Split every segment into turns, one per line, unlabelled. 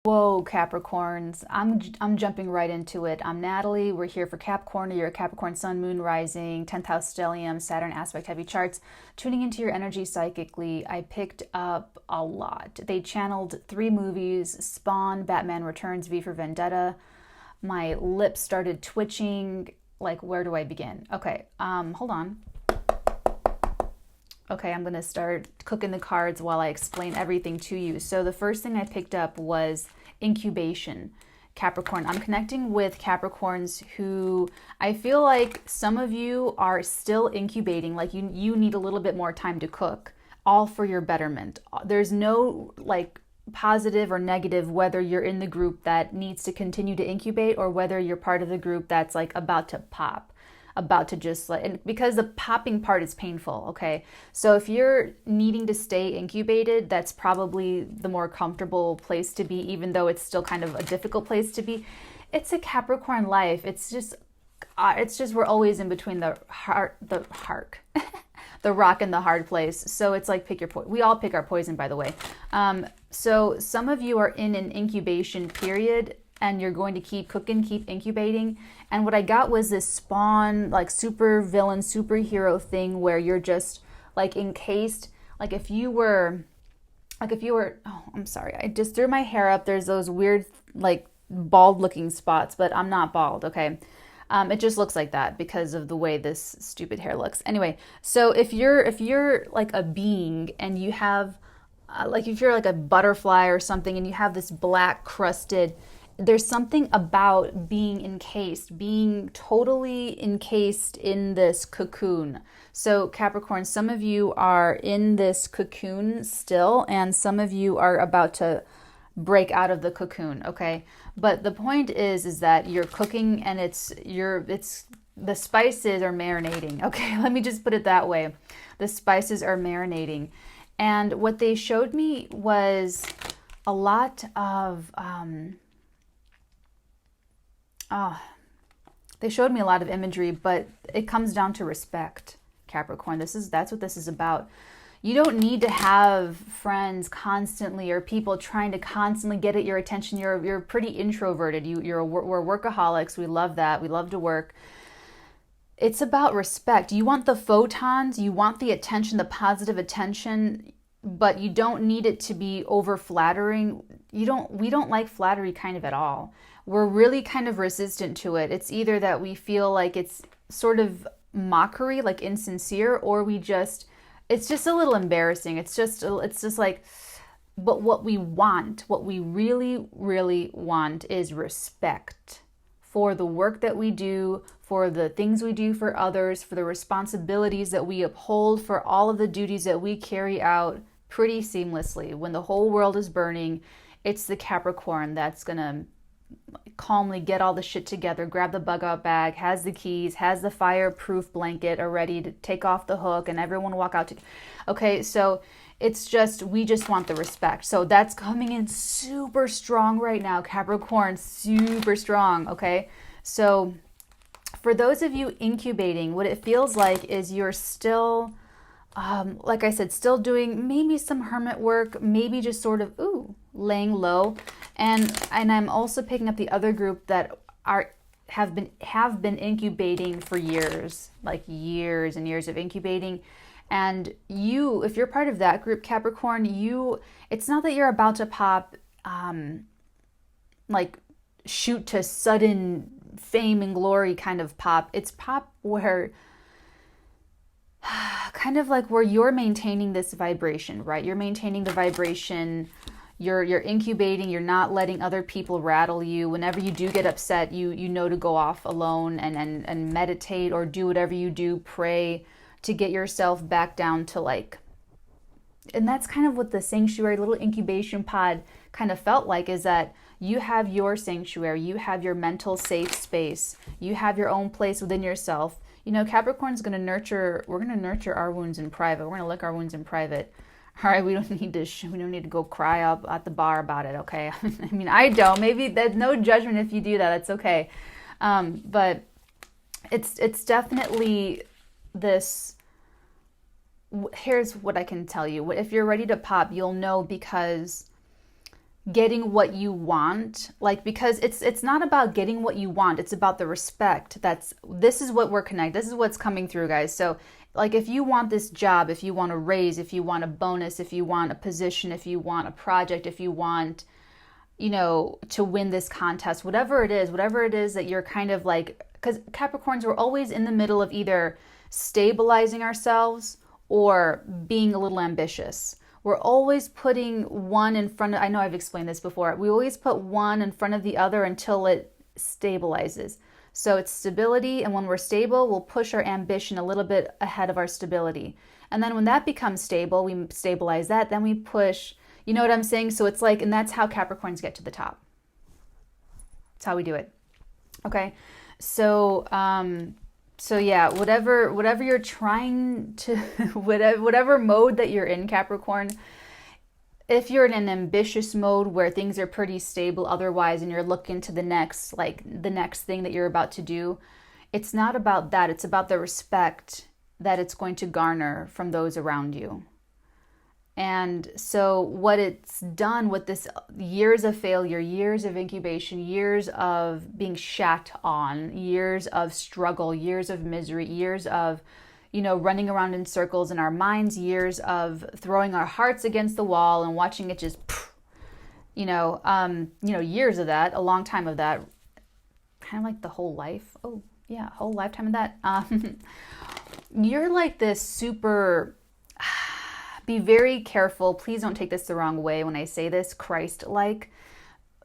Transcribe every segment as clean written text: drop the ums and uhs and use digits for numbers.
Whoa, Capricorns. I'm jumping right into it. I'm Natalie. We're here for Capricorn, your Capricorn Sun, Moon, Rising, 10th House Stellium, Saturn aspect heavy charts. Tuning into your energy psychically, I picked up a lot. They channeled 3 movies: Spawn, Batman Returns, V for Vendetta. My lips started twitching. Like, where do I begin? Okay, hold on. Okay, I'm going to start cooking the cards while I explain everything to you. So the first thing I picked up was incubation. Capricorn. I'm connecting with Capricorns who I feel like some of you are still incubating, like you need a little bit more time to cook, all for your betterment. There's no like positive or negative whether you're in the group that needs to continue to incubate or whether you're part of the group that's like about to pop, about to just like, and because the popping part is painful, okay? So if you're needing to stay incubated, that's probably the more comfortable place to be, even though it's still kind of a difficult place to be. It's a Capricorn life. It's just we're always in between the the rock and the hard place. So it's like pick your poison. We all pick our poison, by the way. So some of you are in an incubation period and you're going to keep cooking, keep incubating. And what I got was this Spawn, like super villain, superhero thing where you're just like encased. Like if you were, oh, I'm sorry. I just threw my hair up. There's those weird, like bald looking spots, but I'm not bald. Okay. It just looks like that because of the way this stupid hair looks. Anyway, so if you're like a being and you have, like if you're like a butterfly or something and you have this black crusted, there's something about being encased, being totally encased in this cocoon. So Capricorn, some of you are in this cocoon still, and some of you are about to break out of the cocoon, okay? But the point is that you're cooking and it's the spices are marinating, okay? Let me just put it that way. The spices are marinating. And what they showed me was a lot of they showed me a lot of imagery, but it comes down to respect, Capricorn. That's what this is about. You don't need to have friends constantly or people trying to constantly get at your attention. You're pretty introverted. We're workaholics. We love that. We love to work. It's about respect. You want the photons, you want the attention, the positive attention, but you don't need it to be over flattering. We don't like flattery kind of at all. We're really kind of resistant to it. It's either that we feel like it's sort of mockery, like insincere, or it's just a little embarrassing. It's just like, but what we really, really want is respect for the work that we do, for the things we do for others, for the responsibilities that we uphold, for all of the duties that we carry out pretty seamlessly. When the whole world is burning, it's the Capricorn that's gonna calmly get all the shit together, grab the bug out bag, has the keys, has the fireproof blanket ready to take off the hook and everyone walk out to. Okay, so we just want the respect. So that's coming in super strong right now, Capricorn, super strong, okay? So for those of you incubating, what it feels like is you're still, like I said, still doing maybe some hermit work, maybe just sort of, laying low. And I'm also picking up the other group that have been incubating for years, like years and years of incubating. And if you're part of that group, Capricorn, it's not that you're about to pop, like shoot to sudden fame and glory kind of pop. It's pop where kind of like where you're maintaining this vibration, right? You're maintaining the vibration. You're incubating. You're not letting other people rattle you. Whenever you do get upset, you know to go off alone and meditate or do whatever you do, pray to get yourself back down to like, and that's kind of what the sanctuary little incubation pod kind of felt like, is that you have your sanctuary, you have your mental safe space, you have your own place within yourself. You know, Capricorn's we're going to nurture our wounds in private. We're going to lick our wounds in private. All right, we don't need to go cry up at the bar about it, okay? I mean, I don't. Maybe there's no judgment if you do that. That's okay. But it's definitely this. Here's what I can tell you. If you're ready to pop, you'll know because getting what you want, like, because it's not about getting what you want, it's about the respect. This is what we're connected, this is what's coming through, guys. So like, if you want this job, if you want a raise, if you want a bonus, if you want a position, if you want a project, if you want, you know, to win this contest, whatever it is that you're kind of like, because Capricorns, we're always in the middle of either stabilizing ourselves or being a little ambitious. We're always putting one in front of, I know I've explained this before, we always put one in front of the other until it stabilizes. So it's stability, and when we're stable, we'll push our ambition a little bit ahead of our stability. And then when that becomes stable, we stabilize that, then we push, you know what I'm saying? So it's like, and that's how Capricorns get to the top. That's how we do it. Okay. So, so yeah, whatever you're trying to, whatever mode that you're in, Capricorn, if you're in an ambitious mode where things are pretty stable otherwise, and you're looking to the next thing that you're about to do, it's not about that. It's about the respect that it's going to garner from those around you. And so what it's done with this years of failure, years of incubation, years of being shat on, years of struggle, years of misery, years of, you know, running around in circles in our minds, years of throwing our hearts against the wall and watching it just, years of that, a long time of that, kind of like the whole life. Oh yeah, whole lifetime of that. You're like this super, be very careful. Please don't take this the wrong way when I say this, Christ-like.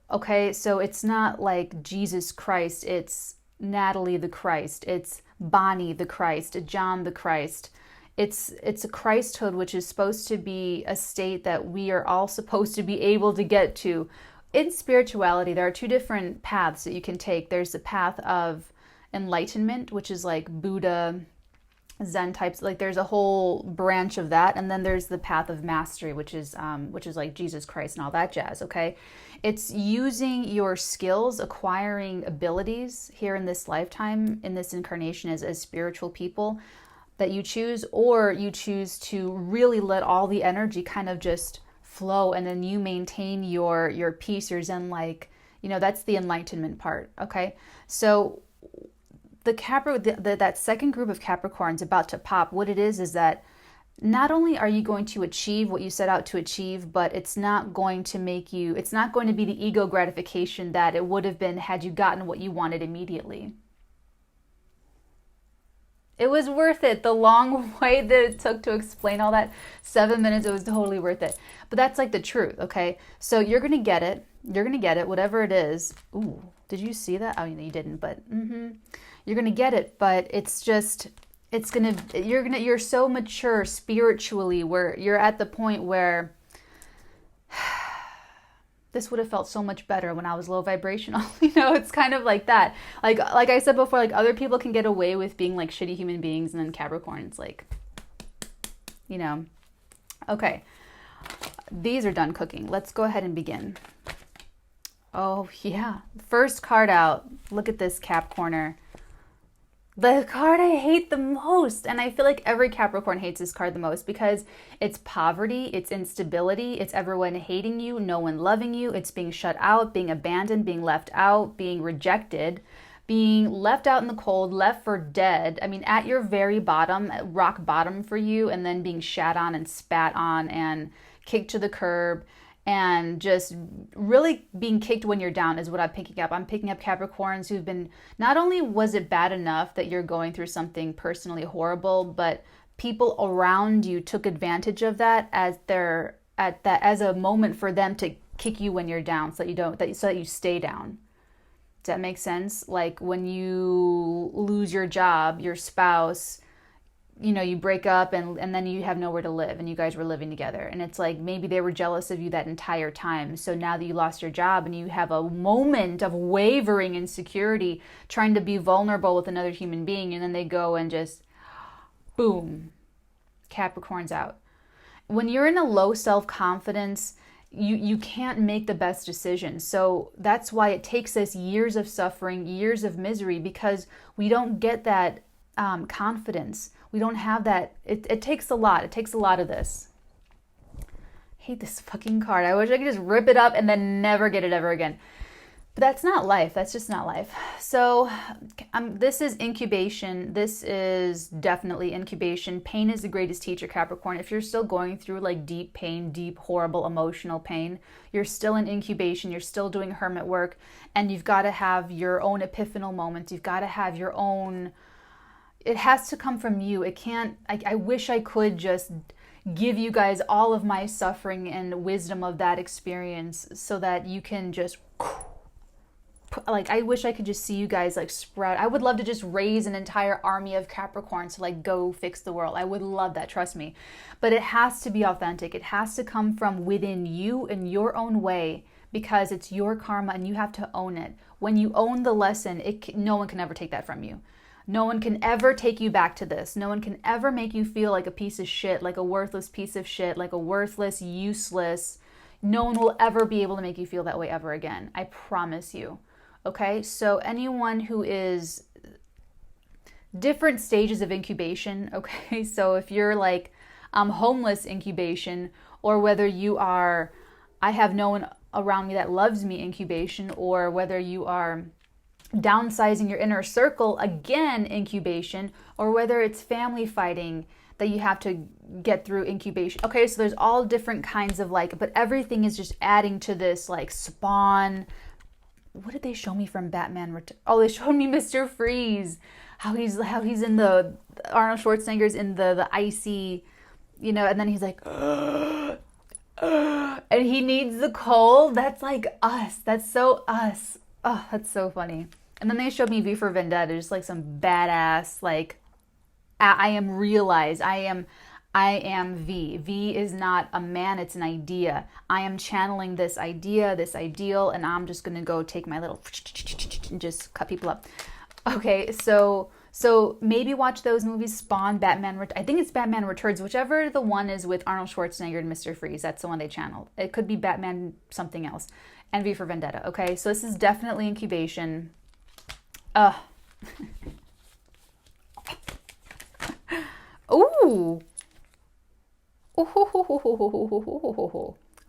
Okay, so it's not like Jesus Christ, it's Natalie the Christ, it's Bonnie the Christ, John the Christ. It's a Christhood, which is supposed to be a state that we are all supposed to be able to get to. In spirituality, there are two different paths that you can take. There's the path of enlightenment, which is like Buddha, Zen types, like there's a whole branch of that, and then there's the path of mastery, which is like Jesus Christ and all that jazz. Okay, it's using your skills, acquiring abilities here in this lifetime, in this incarnation, as spiritual people that you choose, or you choose to really let all the energy kind of just flow, and then you maintain your peace, your Zen, like, you know, that's the enlightenment part. Okay, so that second group of Capricorns about to pop, what it is that not only are you going to achieve what you set out to achieve, but it's not going to be the ego gratification that it would have been had you gotten what you wanted immediately. It was worth it. The long way that it took to explain all that, 7 minutes, it was totally worth it. But that's like the truth, okay? So you're going to get it. You're going to get it, whatever it is. Ooh, did you see that? Oh, you didn't, but you're going to get it. But it's just, you're so mature spiritually, where you're at the point where this would have felt so much better when I was low vibrational. You know, it's kind of like that. Like I said before, like other people can get away with being like shitty human beings, and then Capricorn, it's like, you know. Okay, these are done cooking. Let's go ahead and begin. Oh yeah, first card out. Look at this, Cap Corner. The card I hate the most, and I feel like every Capricorn hates this card the most, because it's poverty, it's instability, it's everyone hating you, no one loving you, it's being shut out, being abandoned, being left out, being rejected, being left out in the cold, left for dead. I mean, at your very bottom, rock bottom for you, and then being shat on and spat on and kicked to the curb. And just really being kicked when you're down is what I'm picking up. I'm picking up Capricorns who've been, not only was it bad enough that you're going through something personally horrible, but people around you took advantage of that as as a moment for them to kick you when you're down, so that you stay down. Does that make sense? Like when you lose your job, your spouse, you know, you break up and then you have nowhere to live, and you guys were living together, and it's like maybe they were jealous of you that entire time. So now that you lost your job and you have a moment of wavering insecurity, trying to be vulnerable with another human being, and then they go and just boom, Capricorn's out. When you're in a low self-confidence, you can't make the best decisions. So that's why it takes us years of suffering, years of misery, because we don't get that confidence. We don't have that. It takes a lot. It takes a lot of this. hate this fucking card. I wish I could just rip it up and then never get it ever again. But that's not life. That's just not life. So this is incubation. This is definitely incubation. Pain is the greatest teacher, Capricorn. If you're still going through like deep pain, deep, horrible emotional pain, you're still in incubation. You're still doing hermit work. And you've got to have your own epiphanal moments. You've got to have your own... It has to come from you. It can't... I wish I could just give you guys all of my suffering and wisdom of that experience so that you can just... Like, I wish I could just see you guys like sprout. I would love to just raise an entire army of Capricorns to like go fix the world. I would love that, trust me. But it has to be authentic. It has to come from within you in your own way, because it's your karma and you have to own it. When you own the lesson, no one can ever take that from you. No one can ever take you back to this. No one can ever make you feel like a piece of shit, like a worthless piece of shit, like a worthless, useless. No one will ever be able to make you feel that way ever again. I promise you. Okay, so anyone who is different stages of incubation, okay, so if you're like homeless incubation, or whether you are, I have no one around me that loves me incubation, or whether you are downsizing your inner circle, again, incubation, or whether it's family fighting that you have to get through incubation. Okay, so there's all different kinds of like, but everything is just adding to this like spawn. What did they show me from Batman? Oh, they showed me Mr. Freeze. How he's in the Arnold Schwarzenegger's in the icy, you know, and then he's like, and he needs the cold. That's like us. That's so us. Oh, that's so funny. And then they showed me V for Vendetta, just like some badass, like I am realized. I am V. V is not a man, it's an idea. I am channeling this idea, this ideal, and I'm just going to go take my little and just cut people up. Okay, so maybe watch those movies, Spawn, Batman, I think it's Batman Returns, whichever the one is with Arnold Schwarzenegger and Mr. Freeze. That's the one they channeled. It could be Batman something else. And V for Vendetta, okay? So this is definitely incubation. Ooh.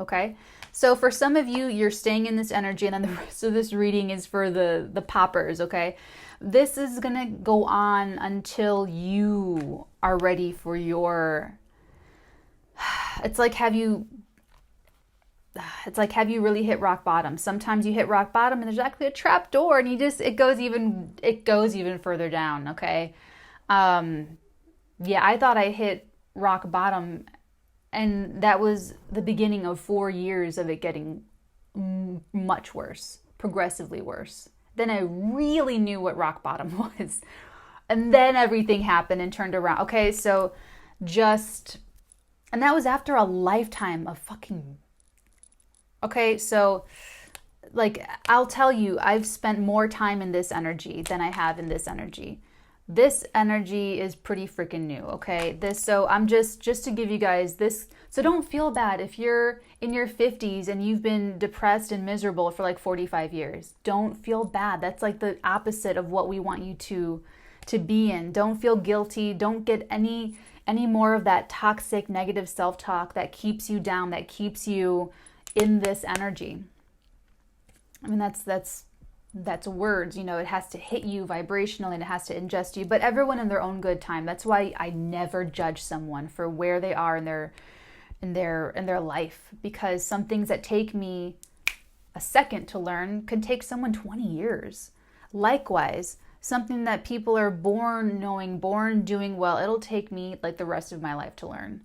Okay, so for some of you, you're staying in this energy, and then the rest of this reading is for the poppers. Okay, this is gonna go on until you are ready for your... It's like have you really hit rock bottom? Sometimes you hit rock bottom and there's actually a trap door, and it goes even further down. Okay, yeah, I thought I hit rock bottom, and that was the beginning of 4 years of it getting much worse, progressively worse. Then I really knew what rock bottom was. And then everything happened and turned around. Okay, so and that was after a lifetime of fucking... Okay, so like, I'll tell you, I've spent more time in this energy than I have in this energy. This energy is pretty freaking new, okay? So I'm just to give you guys this, so don't feel bad if you're in your 50s and you've been depressed and miserable for like 45 years. Don't feel bad. That's like the opposite of what we want you to be in. Don't feel guilty. Don't get any more of that toxic negative self-talk that keeps you down, that keeps you in this energy. I mean, that's words, you know, it has to hit you vibrationally and it has to ingest you, but everyone in their own good time. That's why I never judge someone for where they are in their life, because some things that take me a second to learn could take someone 20 years. Likewise, something that people are born knowing, born doing well, it'll take me like the rest of my life to learn,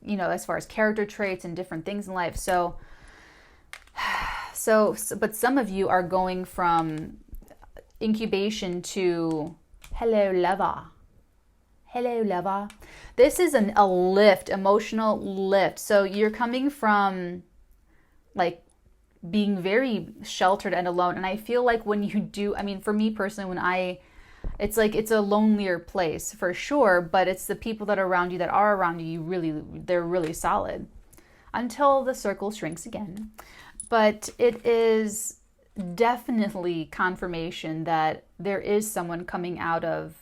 you know, as far as character traits and different things in life. So but some of you are going from incubation to hello lover. Hello lover. This is a lift, emotional lift. So you're coming from like being very sheltered and alone. And I feel like when you do, I mean, for me personally, it's like, it's a lonelier place for sure, but it's the people that are around you, they're really solid until the circle shrinks again. But it is definitely confirmation that there is someone coming out of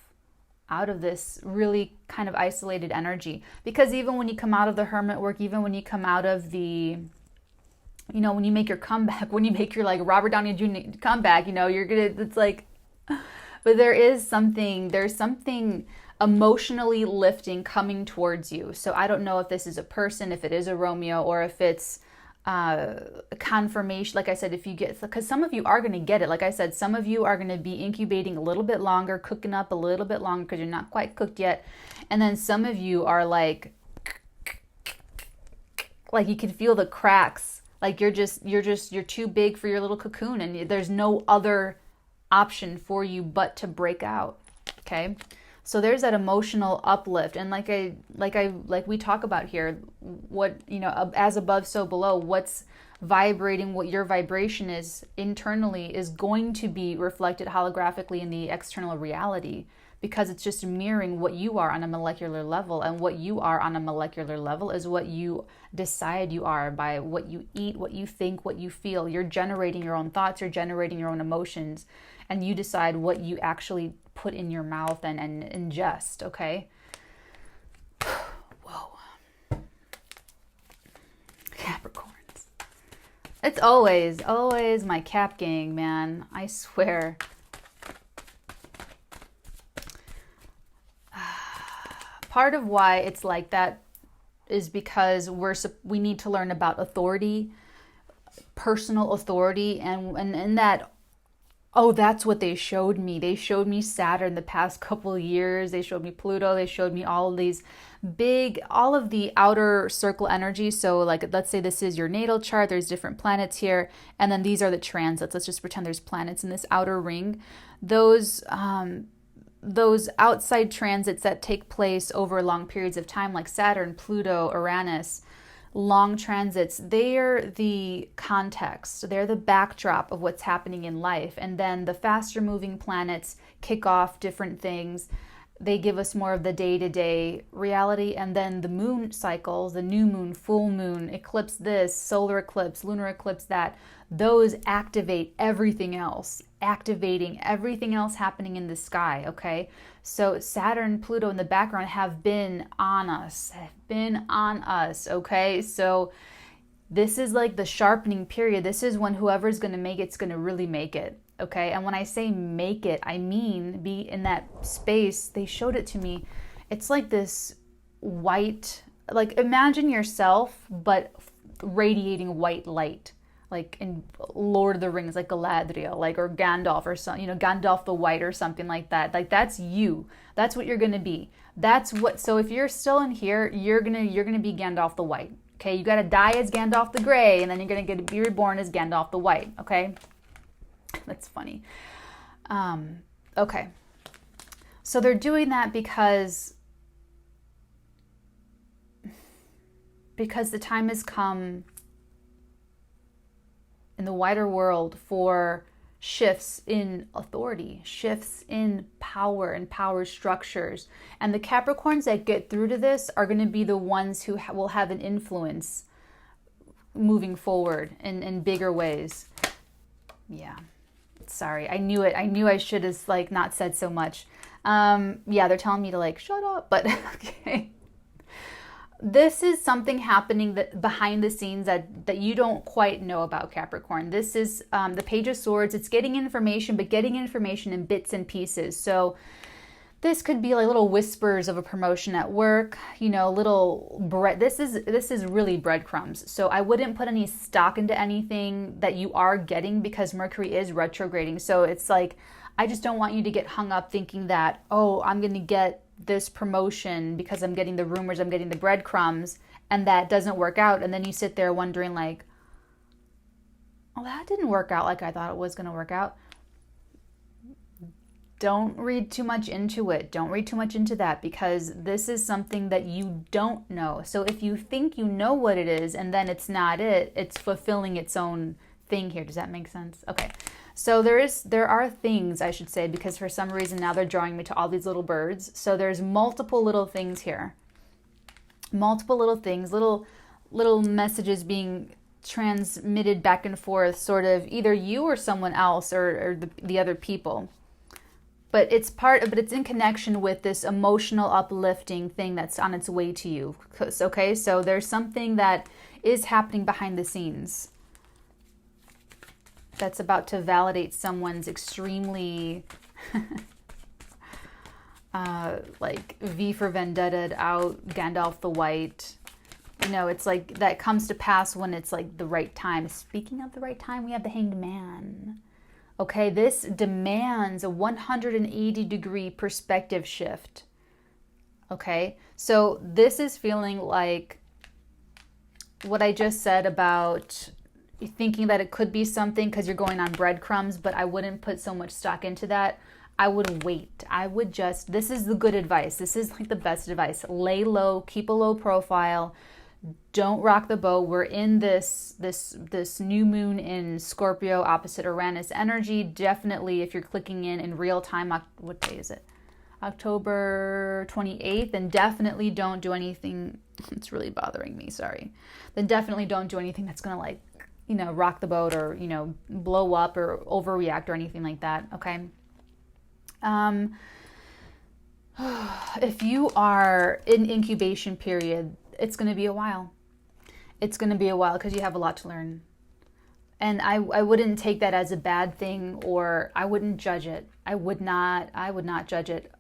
out of this really kind of isolated energy. Because even when you come out of the hermit work, even when you come out of the, you know, when you make your comeback, when you make your like Robert Downey Jr. comeback, you know, you're gonna, it's like, but there's something emotionally lifting coming towards you. So I don't know if this is a person, if it is a Romeo, or if it's confirmation. Like I said, if you get, because some of you are going to get it. Like I said, some of you are going to be incubating a little bit longer, cooking up a little bit longer because you're not quite cooked yet. And then some of you are like you can feel the cracks. Like you're too big for your little cocoon, and there's no other option for you but to break out. Okay. So there's that emotional uplift. And like we talk about here, what, you know, as above, so below, what's vibrating, what your vibration is internally is going to be reflected holographically in the external reality, because it's just mirroring what you are on a molecular level. And what you are on a molecular level is what you decide you are by what you eat, what you think, what you feel. You're generating your own thoughts, you're generating your own emotions, and you decide what you actually put in your mouth and ingest, okay? Whoa. Capricorns. It's always my Cap gang, man. I swear. Part of why it's like that is because we need to learn about authority, personal authority, and in that, oh, that's what they showed me. They showed me Saturn the past couple of years. They showed me Pluto. They showed me all of these all of the outer circle energy. So like, let's say this is your natal chart. There's different planets here. And then these are the transits. Let's just pretend there's planets in this outer ring. Those outside transits that take place over long periods of time, like Saturn, Pluto, Uranus, long transits, they're the context, they're the backdrop of what's happening in life. And then the faster moving planets kick off different things. They give us more of the day-to-day reality. And then the moon cycles, the new moon, full moon, eclipse this, solar eclipse, lunar eclipse that, those activate everything else, activating everything else happening in the sky, okay? So Saturn, Pluto in the background have been on us, okay? So this is like the sharpening period. This is when whoever's going to make it's going to really make it, okay? And when I say make it, I mean be in that space. They showed it to me. It's like this white, like imagine yourself, but radiating white light. Like in Lord of the Rings, like Galadriel, like, or Gandalf, or some, you know, Gandalf the White or something like that. Like that's you. That's what you're gonna be. That's what. So if you're still in here, you're gonna be Gandalf the White. Okay, you gotta die as Gandalf the Gray, and then you're gonna be reborn as Gandalf the White. Okay, that's funny. Okay, so they're doing that because the time has come in the wider world for shifts in authority, shifts in power and power structures. And the Capricorns that get through to this are going to be the ones who will have an influence moving forward in bigger ways. Yeah, sorry, I knew it. I knew I should have like not said so much. Yeah, they're telling me to like shut up, but okay. This is something happening that behind the scenes that you don't quite know about, Capricorn. This is the Page of Swords. It's getting information, but getting information in bits and pieces. So this could be like little whispers of a promotion at work, you know, little bread. This is really breadcrumbs. So I wouldn't put any stock into anything that you are getting because Mercury is retrograding. So it's like, I just don't want you to get hung up thinking that, oh, I'm going to get this promotion because I'm getting the rumors, I'm getting the breadcrumbs, and that doesn't work out. And then you sit there wondering like, oh, that didn't work out like I thought it was going to work out. Don't read too much into it. Don't read too much into that, because this is something that you don't know. So if you think you know what it is and then it's not it, it's fulfilling its own thing here. Does that make sense? Okay. So there are things, I should say, because for some reason now they're drawing me to all these little birds. So there's multiple little things here. Multiple little things, little messages being transmitted back and forth, sort of either you or someone else or the other people. but it's in connection with this emotional uplifting thing that's on its way to you. Okay, so there's something that is happening behind the scenes that's about to validate someone's extremely like V for Vendetta out Gandalf the White. You know, it's like that comes to pass when it's like the right time. Speaking of the right time, we have the Hanged Man. Okay, this demands a 180-degree perspective shift. Okay, so this is feeling like what I just said about thinking that it could be something because you're going on breadcrumbs, but I wouldn't put so much stock into that. I would wait. I would just, this is the good advice. This is like the best advice. Lay low, keep a low profile. Don't rock the boat. We're in this new moon in Scorpio opposite Uranus energy. Definitely, if you're clicking in real time, what day is it? October 28th, then definitely don't do anything. It's really bothering me, sorry. Then definitely don't do anything that's going to like, you know, rock the boat or, you know, blow up or overreact or anything like that, okay? If you are in incubation period, it's going to be a while. It's going to be a while because you have a lot to learn. And I wouldn't take that as a bad thing, or I wouldn't judge it. I would not judge it.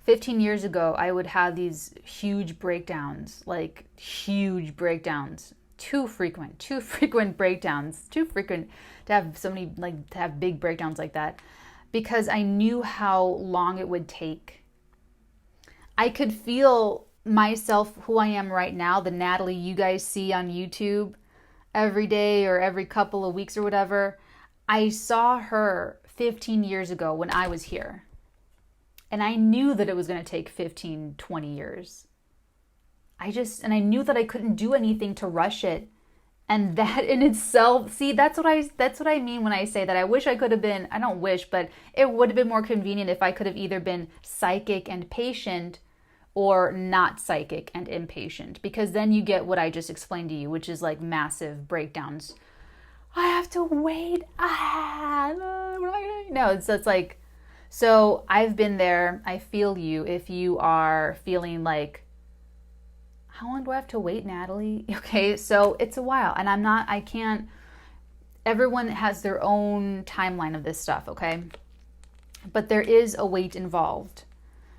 15 years ago, I would have these huge breakdowns, like huge breakdowns. Too frequent breakdowns. Too frequent to have somebody like to have big breakdowns like that, because I knew how long it would take. I could feel myself, who I am right now, the Natalie you guys see on YouTube every day or every couple of weeks or whatever. I saw her 15 years ago when I was here. And I knew that it was going to take 15, 20 years. And I knew that I couldn't do anything to rush it. And that in itself, see, that's what I mean when I say that I wish I could have been, I don't wish, but it would have been more convenient if I could have either been psychic and patient or not psychic and impatient, because then you get what I just explained to you, which is like massive breakdowns. I have to wait. No, it's like, so I've been there. I feel you. If you are feeling like, how long do I have to wait, Natalie? Okay, so it's a while, and I can't, everyone has their own timeline of this stuff, okay? But there is a wait involved.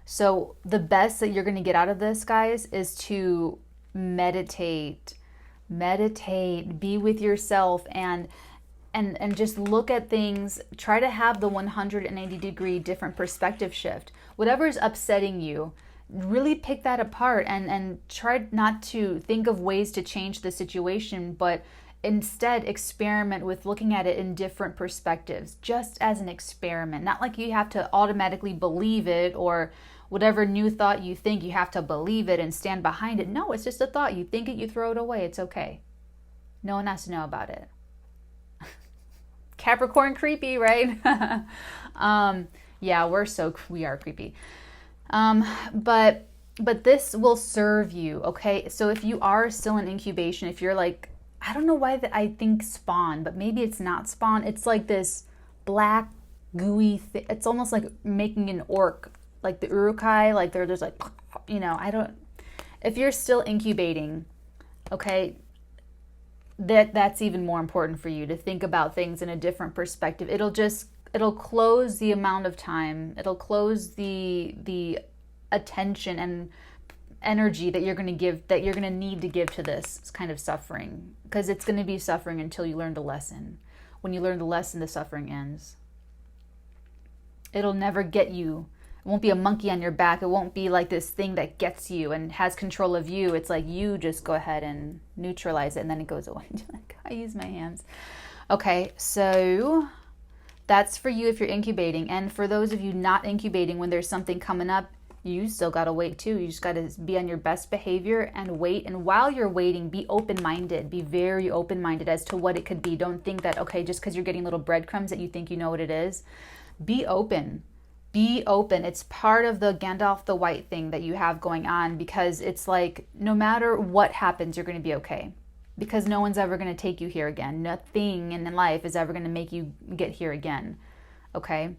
So the best that you're going to get out of this, guys, is to meditate, be with yourself, and just look at things. Try to have the 180-degree different perspective shift. Whatever is upsetting you, really pick that apart and try not to think of ways to change the situation, but instead experiment with looking at it in different perspectives, just as an experiment. Not like you have to automatically believe it, or whatever new thought you think, you have to believe it and stand behind it. No, it's just a thought. You think it, you throw it away. It's okay. No one has to know about it. Capricorn creepy, right? Yeah, we are creepy. But this will serve you, okay? So if you are still in incubation, if you're like, I don't know why I think spawn, but maybe it's not spawn. It's like this black, gooey thing. It's almost like making an orc, like the urukai, like there's like, you know, if you're still incubating, okay, that's even more important for you to think about things in a different perspective. It'll close the amount of time. It'll close the attention and energy that you're going to need to give to this kind of suffering, because it's going to be suffering until you learn the lesson. When you learn the lesson, the suffering ends. It'll never get you. It won't be a monkey on your back. It won't be like this thing that gets you and has control of you. It's like you just go ahead and neutralize it, and then it goes away. I use my hands. Okay, so that's for you if you're incubating. And for those of you not incubating, when there's something coming up, you still got to wait too. You just got to be on your best behavior and wait. And while you're waiting, be open-minded. Be very open-minded as to what it could be. Don't think that, okay, just because you're getting little breadcrumbs that you think you know what it is. Be open. Be open. It's part of the Gandalf the White thing that you have going on, because it's like no matter what happens, you're going to be okay. Because no one's ever going to take you here again. Nothing in life is ever going to make you get here again. Okay?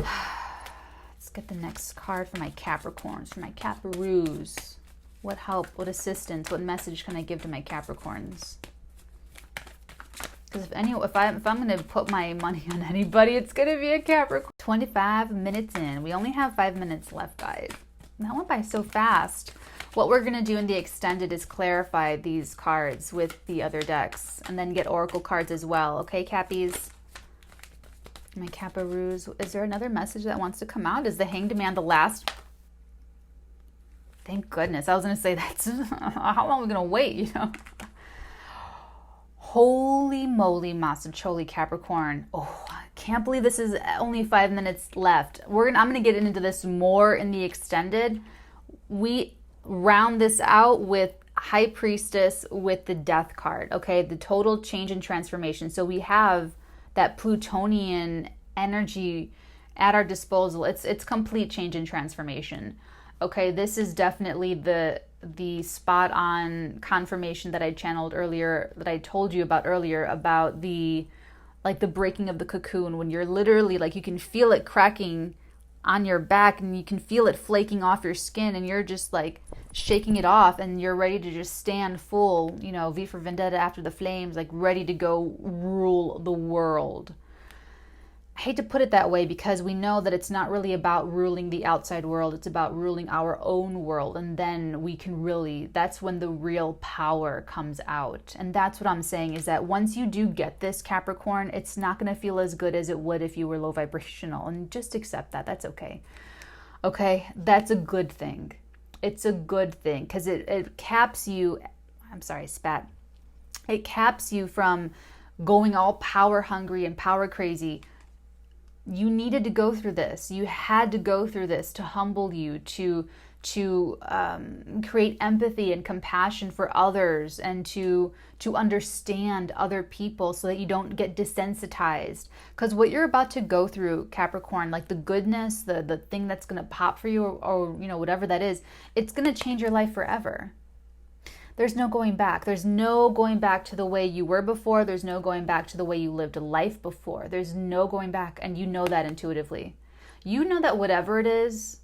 Let's get the next card for my Capricorns, for my Caparoos. What help, what assistance, what message can I give to my Capricorns? Because if I'm going to put my money on anybody, it's going to be a Capricorn. 25 minutes in. We only have 5 minutes left, guys. That went by so fast. What we're going to do in the extended is clarify these cards with the other decks and then get oracle cards as well. Okay, Cappies? My Caparoos. Is there another message that wants to come out? Is the Hanged Man the last? Thank goodness. I was going to say, that's how long are we going to wait, you know? Holy moly, Masacholi Capricorn. Oh, I can't believe this is only 5 minutes left. I'm going to get into this more in the extended. We round this out with High Priestess with the Death card, okay? The total change and transformation. So we have that Plutonian energy at our disposal. It's complete change and transformation. Okay, this is definitely the spot on confirmation that I channeled earlier, that I told you about earlier, about the breaking of the cocoon, when you're literally like, you can feel it cracking on your back and you can feel it flaking off your skin and you're just like shaking it off and you're ready to just stand full, you know, V for Vendetta after the flames, like ready to go rule the world. I hate to put it that way because we know that it's not really about ruling the outside world. It's about ruling our own world. And then we can really, that's when the real power comes out. And that's what I'm saying, is that once you do get this, Capricorn, it's not going to feel as good as it would if you were low vibrational. And just accept that. That's okay. Okay? That's a good thing. It's a good thing because it caps you. I'm sorry, spat. It caps you from going all power hungry and power crazy. You needed to go through this. You had to go through this to humble you, to create empathy and compassion for others, and to understand other people so that you don't get desensitized. Because what you're about to go through, Capricorn, like the goodness, the thing that's going to pop for you, or you know, whatever that is, it's going to change your life forever. There's no going back. There's no going back to the way you were before. There's no going back to the way you lived life before. There's no going back, and you know that intuitively. You know that whatever it is,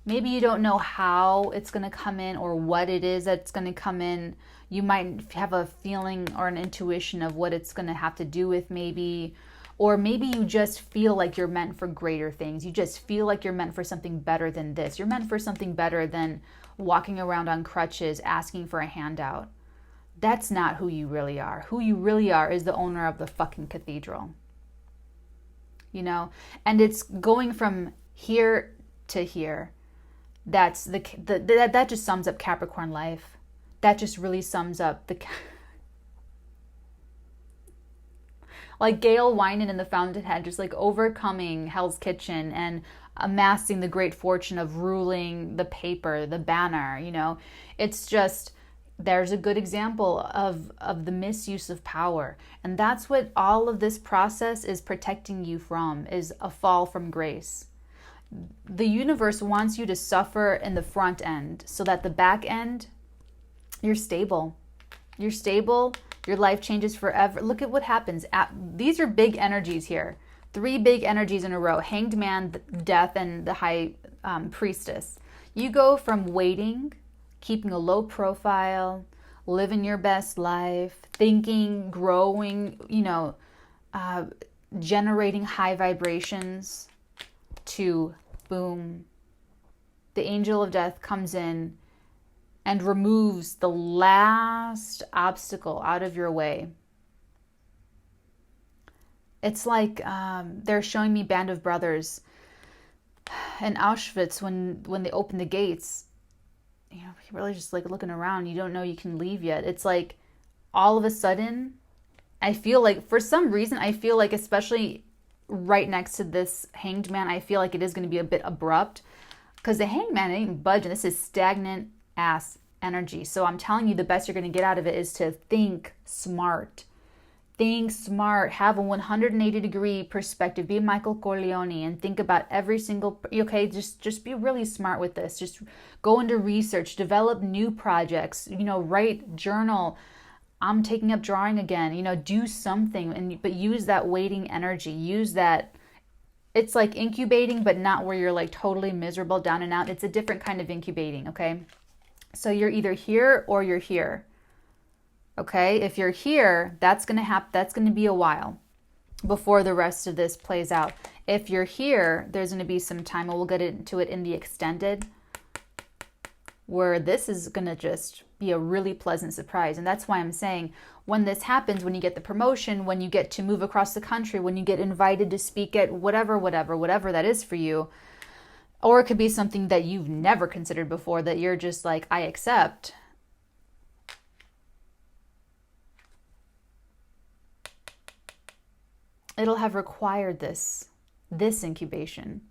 maybe you don't know how it's going to come in or what it is that's going to come in. You might have a feeling or an intuition of what it's going to have to do with, maybe. Or maybe you just feel like you're meant for greater things. You just feel like you're meant for something better than this. You're meant for something better than walking around on crutches, asking for a handout. That's not who you really are. Who you really are is the owner of the fucking cathedral. You know? And it's going from here to here. That's that just sums up Capricorn life. That just really sums up the... Like Gail Wynan in The Fountainhead, just like overcoming Hell's Kitchen and amassing the great fortune of ruling the paper, the banner, you know. It's just, there's a good example of the misuse of power. And that's what all of this process is protecting you from, is a fall from grace. The universe wants you to suffer in the front end so that the back end, you're stable. You're stable. Your life changes forever. Look at what happens. These are big energies here. 3 big energies in a row. Hanged Man, Death, and the High Priestess. You go from waiting, keeping a low profile, living your best life, thinking, growing, you know, generating high vibrations, to boom. The angel of death comes in and removes the last obstacle out of your way. It's like they're showing me Band of Brothers in Auschwitz when they open the gates. You know, you're really just like looking around. You don't know you can leave yet. It's like all of a sudden, I feel like, for some reason, I feel like, especially right next to this Hanged Man, I feel like it is going to be a bit abrupt, because the Hanged Man ain't budging. This is stagnant ass energy. So I'm telling you, the best you're going to get out of it is to think smart. Think smart. Have a 180-degree perspective. Be Michael Corleone and think about every single... Okay, just be really smart with this. Just go into research. Develop new projects. You know, write, journal. I'm taking up drawing again. You know, do something. But use that waiting energy. Use that... It's like incubating, but not where you're like totally miserable, down and out. It's a different kind of incubating, okay? So you're either here or you're here. Okay? If you're here, that's going to happen. That's going to be a while before the rest of this plays out. If you're here, there's going to be some time, and we'll get into it in the extended, where this is going to just be a really pleasant surprise. And that's why I'm saying, when this happens, when you get the promotion, when you get to move across the country, when you get invited to speak at whatever that is for you, or it could be something that you've never considered before that you're just like, I accept. It'll have required this incubation,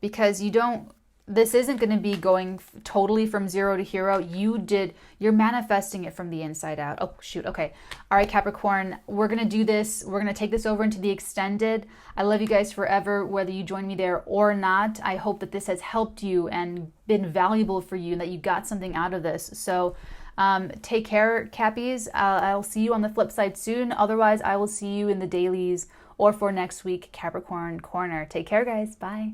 because this isn't going to be going totally from zero to hero. You're manifesting it from the inside out. Oh, shoot. Okay. All right, Capricorn, we're going to do this. We're going to take this over into the extended. I love you guys forever, whether you join me there or not. I hope that this has helped you and been valuable for you, and that you got something out of this. So take care, Cappies. I'll see you on the flip side soon. Otherwise, I will see you in the dailies or for next week, Capricorn Corner. Take care, guys. Bye.